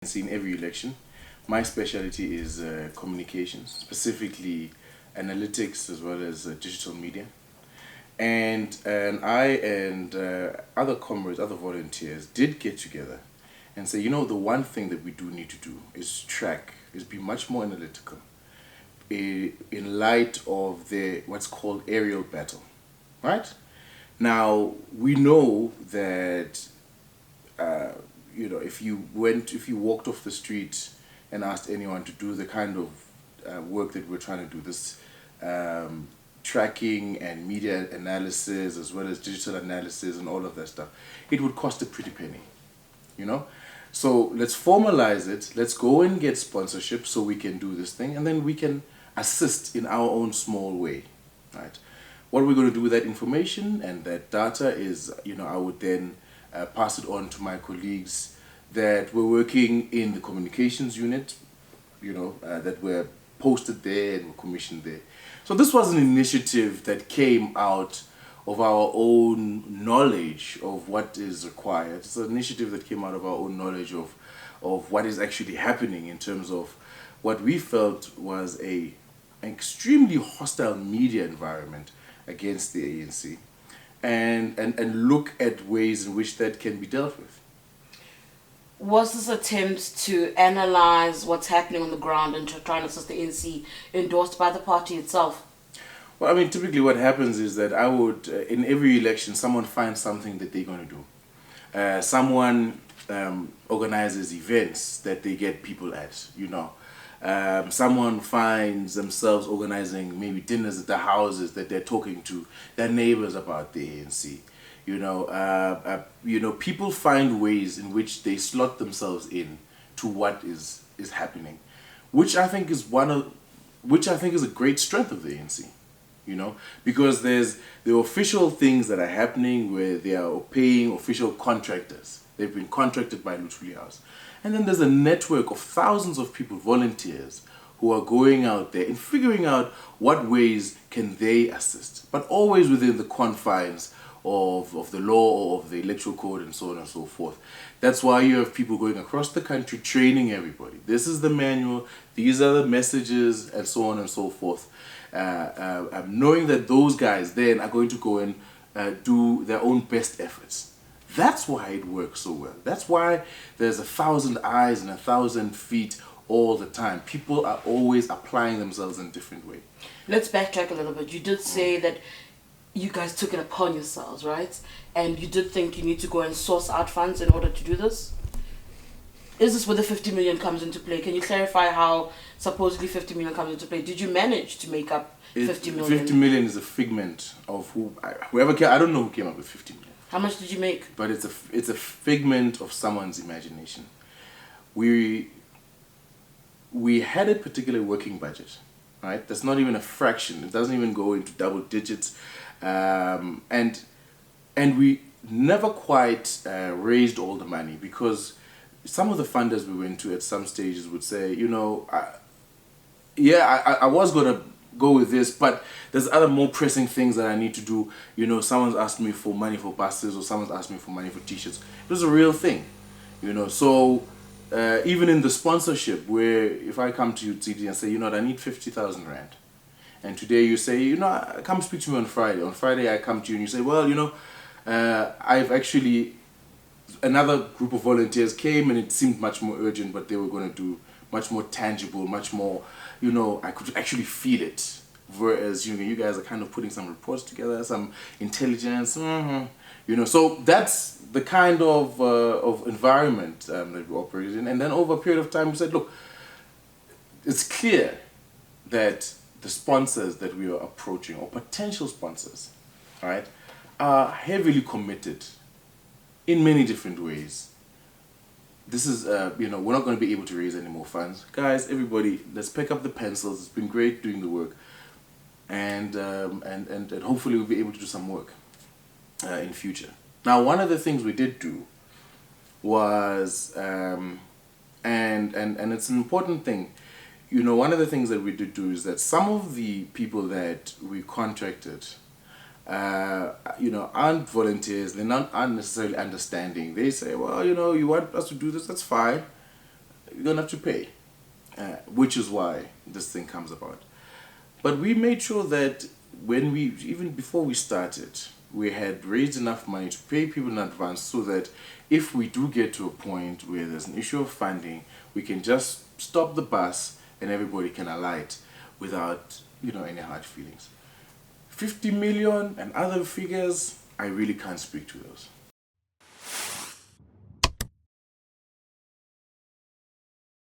In every election. My specialty is communications, specifically analytics as well as digital media. And I and other comrades, other volunteers did get together and say, the one thing that we do need to do is be much more analytical in light of the what's called aerial battle, right? Now we know that if you walked off the street and asked anyone to do the kind of work that we're trying to do, this tracking and media analysis as well as digital analysis and all of that stuff, it would cost a pretty penny, you know. So let's formalize it. Let's go and get sponsorship so we can do this thing, and then we can assist in our own small way, right? What we're going to do with that information and that data is, I would then pass it on to my colleagues that were working in the communications unit, that were posted there and were commissioned there. So this was an initiative that came out of our own knowledge of what is required. It's an initiative that came out of our own knowledge of what is actually happening in terms of what we felt was an extremely hostile media environment against the ANC, and look at ways in which that can be dealt with. Was this attempt to analyze what's happening on the ground and to try and assist the ANC endorsed by the party itself? Well, I mean, typically what happens is that I would, in every election, someone finds something that they're going to do. Someone organizes events that they get people at, someone finds themselves organizing maybe dinners at their houses that they're talking to their neighbors about the ANC. People find ways in which they slot themselves in to what is happening, which I think is a great strength of the ANC. Because there's the official things that are happening where they are paying official contractors. They've been contracted by Luthuli House. And then there's a network of thousands of people, volunteers, who are going out there and figuring out what ways can they assist, but always within the confines of the law or of the electoral code and so on and so forth. That's why you have people going across the country training everybody. This is the manual, these are the messages, and so on and so forth. Knowing that those guys then are going to go and do their own best efforts. That's why it works so well. That's why there's 1,000 eyes and 1,000 feet all the time. People are always applying themselves in a different way. Let's backtrack a little bit. You did say that you guys took it upon yourselves, right? And you did think you need to go and source out funds in order to do this? Is this where the 50 million comes into play? Can you clarify how supposedly 50 million comes into play? Did you manage to make up 50 million? 50 million is a figment of whoever came. I don't know who came up with 50 million. How much did you make? But it's a figment of someone's imagination. We had a particular working budget, right? That's not even a fraction. It doesn't even go into double digits, and we never quite raised all the money, because some of the funders we went to at some stages would say, I was gonna go with this, but there's other more pressing things that I need to do. Someone's asked me for money for buses, or someone's asked me for money for t-shirts. It was a real thing, so even in the sponsorship, where if I come to you, TD, and say, I need 50,000 rand, and today you say, come speak to me on Friday. On Friday I come to you and you say, well, I've actually, another group of volunteers came and it seemed much more urgent, but they were going to do much more tangible, much more, I could actually feel it. Whereas, you guys are kind of putting some reports together, some intelligence, so that's the kind of environment that we operate in. And then over a period of time, we said, look, it's clear that the sponsors that we are approaching, or potential sponsors, right, are heavily committed in many different ways. This is, we're not going to be able to raise any more funds. Guys, everybody, let's pick up the pencils. It's been great doing the work. And hopefully we'll be able to do some work in future. Now, one of the things we did do was, and it's an important thing, one of the things that we did do is that some of the people that we contracted, aren't volunteers. They're not aren't necessarily understanding. They say, well, you want us to do this, that's fine. you're gonna have to pay, which is why this thing comes about. But we made sure that when we, even before we started, we had raised enough money to pay people in advance so that if we do get to a point where there's an issue of funding, we can just stop the bus and everybody can alight without, any hard feelings. 50 million and other figures, I really can't speak to those.